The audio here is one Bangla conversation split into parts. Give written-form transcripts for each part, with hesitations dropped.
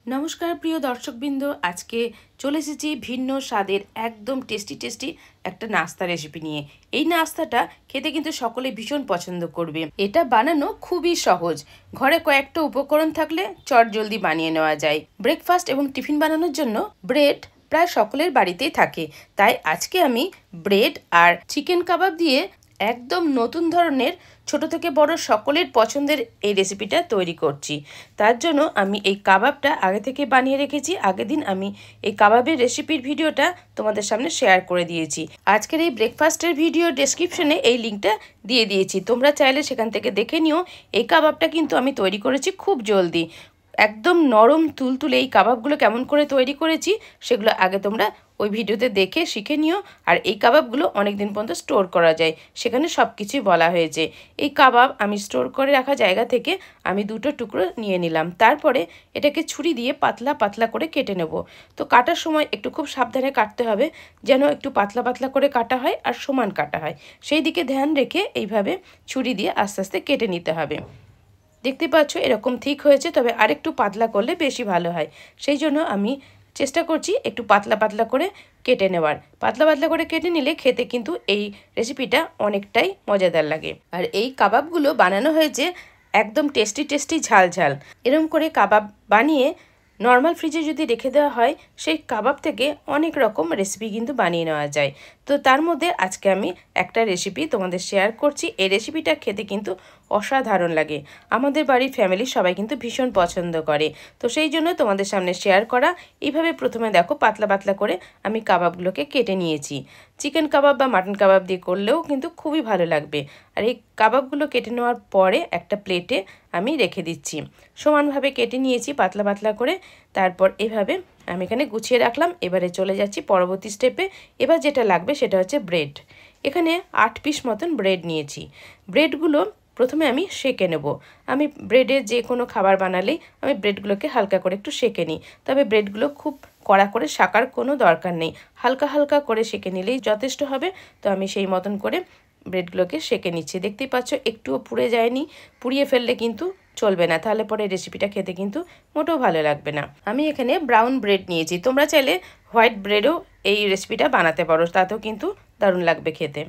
নমস্কার প্রিয় দর্শকবৃন্দ, আজকে চলে এসেছি ভিন্ন স্বাদের একদম টেস্টি একটা নাস্তা রেসিপি নিয়ে। এই নাস্তাটা খেতে কিন্তু সকলে ভীষণ পছন্দ করবে। এটা বানানো খুবই সহজ, ঘরে কয়েকটা উপকরণ থাকলে চটজলদি বানিয়ে নেওয়া যায়। ব্রেকফাস্ট এবং টিফিন বানানোর জন্য ব্রেড প্রায় সকলের বাড়িতেই থাকে, তাই আজকে আমি ব্রেড আর চিকেন কাবাব দিয়ে একদম নতুন ধরনের ছোট থেকে বড় সকলের পছন্দের এই রেসিপিটা তৈরি করছি। তার জন্য আমি এই কাবাবটা আগে থেকে বানিয়ে রেখেছি। আগের দিন আমি এই কাবাবের রেসিপির ভিডিওটা তোমাদের সামনে শেয়ার করে দিয়েছি। আজকের এই ব্রেকফাস্টের ভিডিও ডেসক্রিপশনে এই লিঙ্কটা দিয়ে দিয়েছি, তোমরা চাইলে সেখান থেকে দেখে নিও। এই কাবাবটা কিন্তু আমি তৈরি করেছি খুব জলদি, একদম নরম তুলতুলে। এই কাবাবগুলো কেমন করে তৈরি করেছি সেগুলো আগে তোমরা ওই ভিডিওতে দেখে শিখে নিও। আর এই কাবাবগুলো অনেক দিন পর্যন্ত স্টোর করা যায়, সেখানে সব কিছুই বলা হয়েছে। এই কাবাব আমি স্টোর করে রাখা জায়গা থেকে আমি দুটো টুকরো নিয়ে নিলাম। তারপরে এটাকে ছুরি দিয়ে পাতলা পাতলা করে কেটে নেব। তো কাটার সময় একটু খুব সাবধানে কাটতে হবে, যেন একটু পাতলা পাতলা করে কাটা হয় আর সমান কাটা হয়, সেই দিকে ধ্যান রেখে এইভাবে ছুরি দিয়ে আস্তে আস্তে কেটে নিতে হবে। দেখতে পাচ্ছ এরকম ঠিক হয়েছে, তবে আরেকটু পাতলা করলে বেশি ভালো হয়। সেই জন্য আমি চেষ্টা করছি একটু পাতলা পাতলা করে কেটে নেওয়ার। পাতলা পাতলা করে কেটে নিলে খেতে কিন্তু এই রেসিপিটা অনেকটাই মজাদার লাগে। আর এই কাবাবগুলো বানানো হয়েছে একদম টেস্টি ঝাল ঝাল। এরকম করে কাবাব বানিয়ে নর্মাল ফ্রিজে যদি রেখে দেওয়া হয়, সেই কাবাব থেকে অনেক রকম রেসিপি কিন্তু বানিয়ে নেওয়া যায়। তো তার মধ্যে আজকে আমি একটা রেসিপি তোমাদের শেয়ার করছি। এই রেসিপিটা খেতে কিন্তু অসাধারণ লাগে, আমাদের বাড়ির ফ্যামিলির সবাই কিন্তু ভীষণ পছন্দ করে। তো সেই জন্য তোমাদের সামনে শেয়ার করা। এইভাবে প্রথমে দেখো পাতলা পাতলা করে আমি কাবাবগুলোকে কেটে নিয়েছি। চিকেন কাবাব বা মাটন কাবাব দিয়ে করলেও কিন্তু খুবই ভালো লাগবে। আর এই কাবাবগুলো কেটে নেওয়ার পরে একটা প্লেটে আমি রেখে দিচ্ছি। সমানভাবে কেটে নিয়েছি পাতলা পাতলা করে। তারপর এভাবে আমি এখানে গুছিয়ে রাখলাম। এবারে চলে যাচ্ছি পরবর্তী স্টেপে। এবার যেটা লাগবে সেটা হচ্ছে ব্রেড। এখানে 8 পিস মতন ব্রেড নিয়েছি। ব্রেডগুলো প্রথমে আমি সেঁকে নেব। আমি ব্রেডের যে কোনো খাবার বানালেই আমি ব্রেডগুলোকে হালকা করে একটু সেঁকে নিই, তবে ব্রেডগুলো খুব কড়া করে শাকার কোনো দরকার নেই, হালকা হালকা করে সেঁকে নিলেই যথেষ্ট হবে। তো আমি সেই মতন করে ব্রেডগুলোকে সেঁকে নিচ্ছি। দেখতেই পাচ্ছ একটুও পুড়ে যায়নি। পুড়িয়ে ফেললে কিন্তু চলবে না, তাহলে পরে রেসিপিটা খেতে কিন্তু মোটেও ভালো লাগবে না। আমি এখানে ব্রাউন ব্রেড নিয়েছি, তোমরা চাইলে হোয়াইট ব্রেডও এই রেসিপিটা বানাতে পারো, তাতেও কিন্তু দারুণ লাগবে খেতে।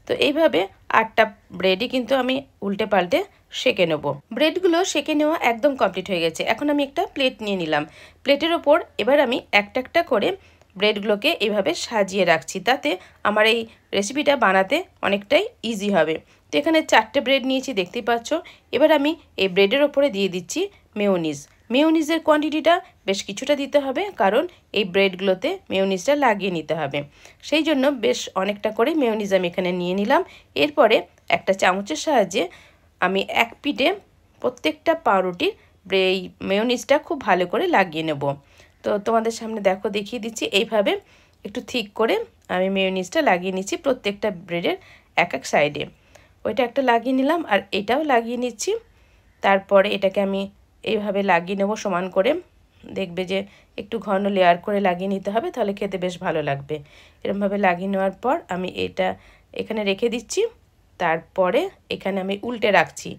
তো এইভাবে 8টা ব্রেডই কিন্তু আমি উল্টে পাল্টে সেঁকে নেব। ব্রেডগুলো সেঁকে নেওয়া একদম কমপ্লিট হয়ে গেছে। এখন আমি একটা প্লেট নিয়ে নিলাম। প্লেটের ওপর এবার আমি একটা একটা করে ব্রেডগুলোকে এইভাবে সাজিয়ে রাখছি, তাতে আমার এই রেসিপিটা বানাতে অনেকটাই ইজি হবে। তো এখানে 4টে ব্রেড নিয়েছি, দেখতেই পাচ্ছ। এবার আমি এই ব্রেডের ওপরে দিয়ে দিচ্ছি মেয়োনিজ। মেয়োনিজের কোয়ান্টিটিটা বেশ কিছুটা দিতে হবে, কারণ এই ব্রেডগুলোতে মেয়োনিজটা লাগিয়ে নিতে হবে। সেই জন্য বেশ অনেকটা করে মেয়োনিজ আমি এখানে নিয়ে নিলাম। এরপরে একটা চামচের সাহায্যে আমি এক পিঠে প্রত্যেকটা পাউরুটির এই মেয়োনিজটা খুব ভালো করে লাগিয়ে নেব। তো তোমাদের সামনে দেখো দেখিয়ে দিচ্ছি। এইভাবে একটু ঠিক করে আমি মেয়োনিজটা লাগিয়ে নিচ্ছি প্রত্যেকটা ব্রেডের এক এক সাইডে। ওইটা একটা লাগিয়ে নিলাম, আর এটাও লাগিয়ে নিচ্ছি। তারপরে এটাকে আমি এইভাবে লাগিয়ে নেব সমান করে। দেখবে যে একটু ঘন লেয়ার করে লাগিয়ে নিতে হবে, তাহলে খেতে বেশ ভালো লাগবে। এরকমভাবে লাগিয়ে নেওয়ার পর আমি এটা এখানে রেখে দিচ্ছি। তারপরে এখানে আমি উল্টে রাখছি।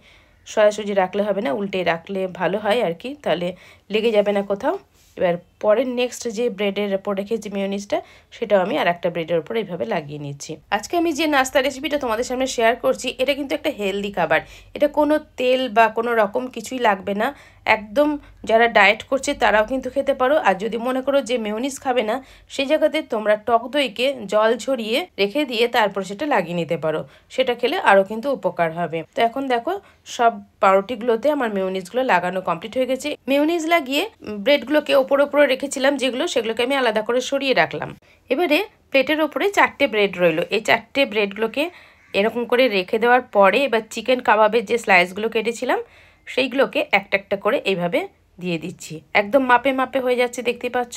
সোজাসুজি রাখলে হবে না, উল্টে রাখলে ভালো হয় আর কি, তাহলে লেগে যাবে না কোথাও। এবার পরের নেক্সট যে ব্রেডের ওপর রেখেছি মেয়োনিজটা, সেটাও আমি আর একটা ব্রেডের ওপর এইভাবে লাগিয়ে নিচ্ছি। আজকে আমি যে নাস্তা রেসিপিটা তোমাদের সামনে শেয়ার করছি, এটা কিন্তু একটা হেলদি খাবার। এটা কোনো তেল বা কোনো রকম কিছুই লাগবে না। একদম যারা ডায়েট করছে তারাও কিন্তু খেতে পারো। আর যদি মনে করো যে মেয়োনিজ খাবে না, সেই জায়গাতে তোমরা টক দইকে জল ঝরিয়ে রেখে দিয়ে তারপর সেটা লাগিয়ে নিতে পারো, সেটা খেলে আরও কিন্তু উপকার হবে। তো এখন দেখো সব পাউরুটিগুলোতে আমার মেয়োনিজগুলো লাগানো কমপ্লিট হয়ে গেছে। মেয়োনিজ লাগিয়ে ব্রেডগুলোকে ওপরে রেখেছিলাম যেগুলো, সেগুলোকে আমি আলাদা করে সরিয়ে রাখলাম। এবারে প্লেটের ওপরে 4টে ব্রেড রইলো। এই 4টে ব্রেডগুলোকে এরকম করে রেখে দেওয়ার পরে এবার চিকেন কাবাবের যে স্লাইসগুলো কেটেছিলাম সেইগুলোকে একটা একটা করে এইভাবে দিয়ে দিচ্ছি। একদম মাপে মাপে হয়ে যাচ্ছে, দেখতে পাচ্ছ।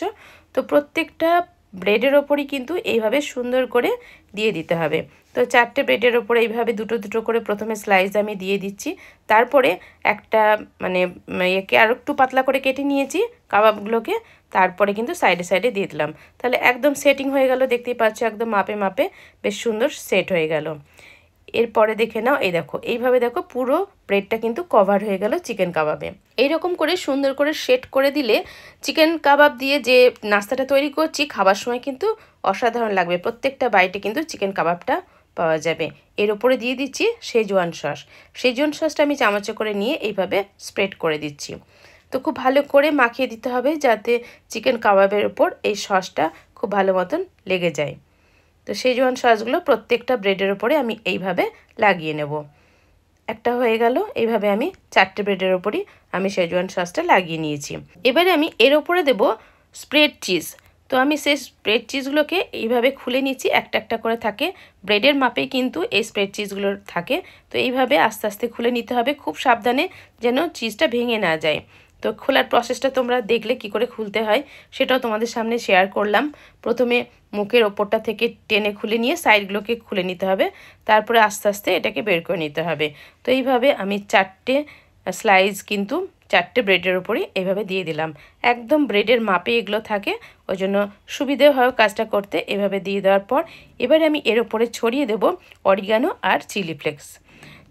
তো প্রত্যেকটা ব্রেডের ওপরই কিন্তু এইভাবে সুন্দর করে দিয়ে দিতে হবে। তো 4টে ব্রেডের ওপরে এইভাবে দুটো দুটো করে প্রথমে স্লাইস আমি দিয়ে দিচ্ছি। তারপরে একটা একে আর একটু পাতলা করে কেটে নিয়েছি কাবাবগুলোকে, তারপরে কিন্তু সাইডে সাইডে দিয়ে দিলাম। তাহলে একদম সেটিং হয়ে গেল, দেখতেই পাচ্ছ একদম মাপে মাপে বেশ সুন্দর সেট হয়ে গেল। এরপরে দেখে নাও, এই দেখো এইভাবে দেখো পুরো ব্রেডটা কিন্তু কভার হয়ে গেল চিকেন কাবাবে। এইরকম করে সুন্দর করে সেট করে দিলে চিকেন কাবাব দিয়ে যে নাস্তাটা তৈরি করছি খাবার সময় কিন্তু অসাধারণ লাগবে। প্রত্যেকটা বাইটে কিন্তু চিকেন কাবাবটা পাওয়া যাবে। এর উপরে দিয়ে দিচ্ছি শেজওয়ান সস। শেজওয়ান সসটা আমি চামচে করে নিয়ে এইভাবে স্প্রেড করে দিচ্ছি। তো খুব ভালো করে মাখিয়ে দিতে হবে যাতে চিকেন কাবাবের ওপর এই সসটা খুব ভালো মতন লেগে যায়। তো শেজওয়ান সসগুলো প্রত্যেকটা ব্রেডের ওপরে আমি এইভাবে লাগিয়ে নেব। একটা হয়ে গেল, এইভাবে আমি 4টে ব্রেডের ওপরই আমি শেজওয়ান সসটা লাগিয়ে নিয়েছি। এবারে আমি এর ওপরে দেব স্প্রেড চিজ। তো আমি সেই স্প্রেড চিজগুলোকে এইভাবে খুলে নিচ্ছি, একটা একটা করে থাকে, ব্রেডের মাপেই কিন্তু এই স্প্রেড চিজগুলো থাকে। তো এইভাবে আস্তে আস্তে খুলে নিতে হবে, খুব সাবধানে যেন চিজটা ভেঙে না যায়। তো খোলার প্রসেসটা তোমরা দেখলে কি করে খুলতে হয় সেটাও তোমাদের সামনে শেয়ার করলাম। প্রথমে মুখের ওপরটা থেকে টেনে খুলে নিয়ে সাইডগুলোকে খুলে নিতে হবে, তারপরে আস্তে আস্তে এটাকে বের করে নিতে হবে। তো এইভাবে আমি 4টে স্লাইস কিন্তু 4টে ব্রেডের ওপরই এইভাবে দিয়ে দিলাম। একদম ব্রেডের মাপে এগুলো থাকে, ওই জন্য সুবিধে হয় কাজটা করতে। এভাবে দিয়ে দেওয়ার পর এবারে আমি এর ওপরে ছড়িয়ে দেব অরিগানো আর চিলি ফ্লেক্স।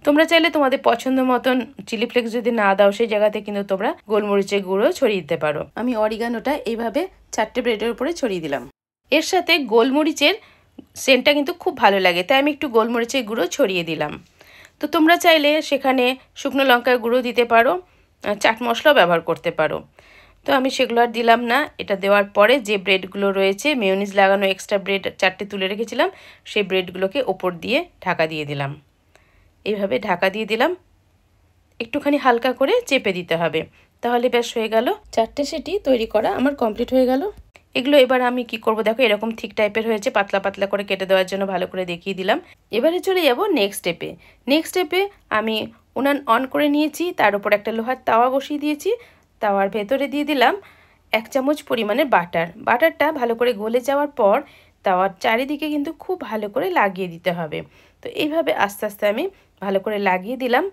তোমরা চাইলে তোমাদের পছন্দ মতন চিলি ফ্লেক্স যদি না দাও সেই জায়গাতে কিন্তু তোমরা গোলমরিচের গুঁড়ো ছড়িয়ে দিতে পারো। আমি অরিগানোটা এইভাবে 4টে ব্রেডের উপরে ছড়িয়ে দিলাম। এর সাথে গোলমরিচের সেন্টটা কিন্তু খুব ভালো লাগে, তাই আমি একটু গোলমরিচের গুঁড়ো ছড়িয়ে দিলাম। তো তোমরা চাইলে সেখানে শুকনো লঙ্কার গুঁড়ো দিতে পারো, চাট মশলাও ব্যবহার করতে পারো। তো আমি সেগুলো আর দিলাম না। এটা দেওয়ার পরে যে ব্রেডগুলো রয়েছে মেয়োনিজ লাগানো এক্সট্রা ব্রেড 4টে তুলে রেখেছিলাম, সেই ব্রেডগুলোকে ওপর দিয়ে ঢাকা দিয়ে দিলাম। এইভাবে ঢাকা দিয়ে দিলাম, একটুখানি হালকা করে চেপে দিতে হবে, তাহলে বেশ হয়ে গেল। 4টে সেটি তৈরি করা আমার কমপ্লিট হয়ে গেল। এগুলো এবার আমি কি করব দেখো, এরকম ঠিক টাইপের হয়েছে, পাতলা পাতলা করে কেটে দেওয়ার জন্য ভালো করে দেখিয়ে দিলাম। এবারে চলে যাব নেক্সট স্টেপে। নেক্সট স্টেপে আমি উনান অন করে নিয়েছি, তার উপর একটা লোহার তাওয়া বসিয়ে দিয়েছি। তাওয়ার ভেতরে দিয়ে দিলাম 1 চামচ পরিমাণের বাটার। বাটারটা ভালো করে গলে যাওয়ার পর তাওয়ার চারিদিকে কিন্তু খুব ভালো করে লাগিয়ে দিতে হবে। তো এইভাবে আস্তে আস্তে আমি ভালো করে লাগিয়ে দিলাম।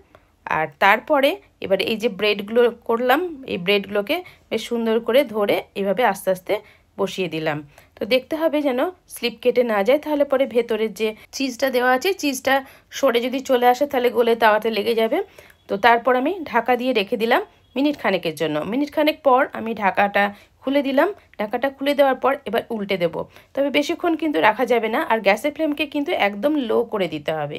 আর তারপরে এবারে এই যে ব্রেডগুলো করলাম, এই ব্রেডগুলোকে বেশ সুন্দর করে ধরে এইভাবে আস্তে আস্তে বসিয়ে দিলাম। তো দেখতে হবে যেন স্লিপ কেটে না যায়, তাহলে পরে ভেতরের যে চিজটা দেওয়া আছে চিজটা সরে যদি চলে আসে তাহলে গলে তাওয়াতে লেগে যাবে। তো তারপর আমি ঢাকা দিয়ে রেখে দিলাম মিনিট খানেকের জন্য। মিনিট খানেক পর আমি ঢাকাটা খুলে দিলাম। ঢাকাটা খুলে দেওয়ার পর এবার উল্টে দেব, তবে বেশিক্ষণ কিন্তু রাখা যাবে না, আর গ্যাসের ফ্লেমকে কিন্তু একদম লো করে দিতে হবে।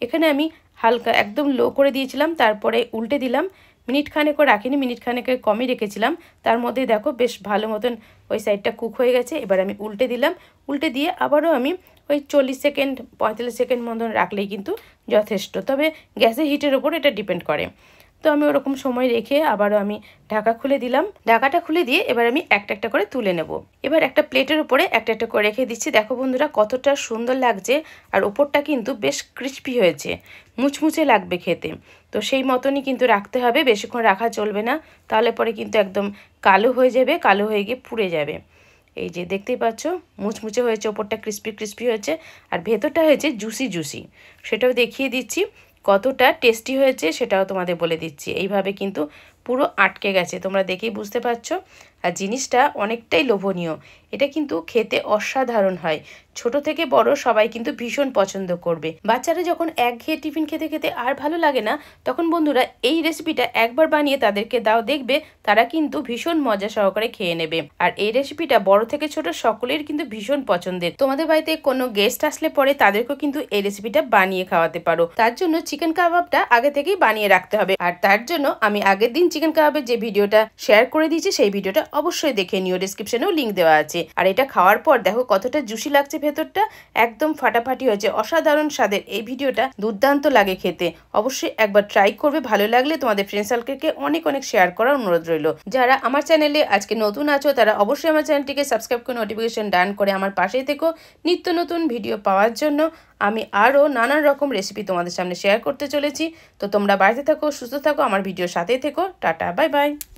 এখানে আমি হালকা একদম লো করে দিয়েছিলাম, তারপরে উল্টে দিলাম। মিনিট খানেকও রাখিনি, মিনিট খানেকের কমই রেখেছিলাম। তার মধ্যে দেখো বেশ ভালো মতন ওই সাইডটা কুক হয়ে গেছে। এবার আমি উল্টে দিলাম। উল্টে দিয়ে আবারও আমি ওই 40 সেকেন্ড 45 সেকেন্ড মতন রাখলেই কিন্তু যথেষ্ট, তবে গ্যাসের হিটের ওপর এটা ডিপেন্ড করে। তো আমি ওরকম সময় রেখে আবারও আমি ঢাকা খুলে দিলাম। ঢাকাটা খুলে দিয়ে এবার আমি একটা একটা করে তুলে নেব। এবার একটা প্লেটের উপরে একটা একটা করে রেখে দিচ্ছি। দেখো বন্ধুরা কতটা সুন্দর লাগছে, আর ওপরটা কিন্তু বেশ ক্রিস্পি হয়েছে, মুচমুচে লাগবে খেতে। তো সেই মতনই কিন্তু রাখতে হবে, বেশিক্ষণ রাখা চলবে না, তাহলে পরে কিন্তু একদম কালো হয়ে যাবে, কালো হয়ে গিয়ে পুড়ে যাবে। এই যে দেখতেই পাচ্ছ মুচমুচে হয়েছে, ওপরটা ক্রিস্পি ক্রিস্পি হয়েছে, আর ভেতরটা হয়েছে জুসি জুসি। সেটাও দেখিয়ে দিচ্ছি, কতটা টেস্টি হয়েছে সেটাও তোমাদের বলে দিচ্ছি। এইভাবে কিন্তু পুরো আটকে গেছে, তোমরা দেখেই বুঝতে পারছো। আর জিনিসটা অনেকটাই লোভনীয়, এটা কিন্তু খেতে অসাধারণ হয়। ছোট থেকে বড় সবাই কিন্তু ভীষণ পছন্দ করবে। বাচ্চারা যখন একঘেয়ে টিফিন খেতে খেতে আর ভালো লাগে না, তখন বন্ধুরা এই রেসিপিটা একবার বানিয়ে তাদেরকে দাও, দেখবে তারা কিন্তু ভীষণ মজা সহকারে খেয়ে নেবে। আর এই রেসিপিটা বড় থেকে ছোট সকলের কিন্তু ভীষণ পছন্দের। তোমাদের বাড়িতে কোনো গেস্ট আসলে পরে তাদেরকেও কিন্তু এই রেসিপিটা বানিয়ে খাওয়াতে পারো। তার জন্য চিকেন কাবাবটা আগে থেকেই বানিয়ে রাখতে হবে, আর তার জন্য আমি আগের দিন চিকেন কাবাবের যে ভিডিওটা শেয়ার করে দিয়েছি সেই ভিডিওটা অবশ্যই দেখে নিও, ডেসক্রিপশনেও লিঙ্ক দেওয়া আছে। আর এটা খাওয়ার পর দেখো কতটা জুসি লাগছে, ভেতরটা একদম ফাটাফাটি হয়েছে, অসাধারণ স্বাদের। এই ভিডিওটা দুর্দান্ত লাগে খেতে, অবশ্যই একবার ট্রাই করবে। ভালো লাগলে তোমাদের ফ্রেন্ড সার্কেলকে অনেক অনেক শেয়ার করার অনুরোধ রইল। যারা আমার চ্যানেলে আজকে নতুন আছো তারা অবশ্যই আমার চ্যানেলটিকে সাবস্ক্রাইব করে নোটিফিকেশন ডান করে আমার পাশেই থেকো নিত্য নতুন ভিডিও পাওয়ার জন্য। আমি আরও নানান রকম রেসিপি তোমাদের সামনে শেয়ার করতে চলেছি। তো তোমরা বাড়িতে থাকো, সুস্থ থাকো, আমার ভিডিওর সাথেই থেকো। Tata, bye bye.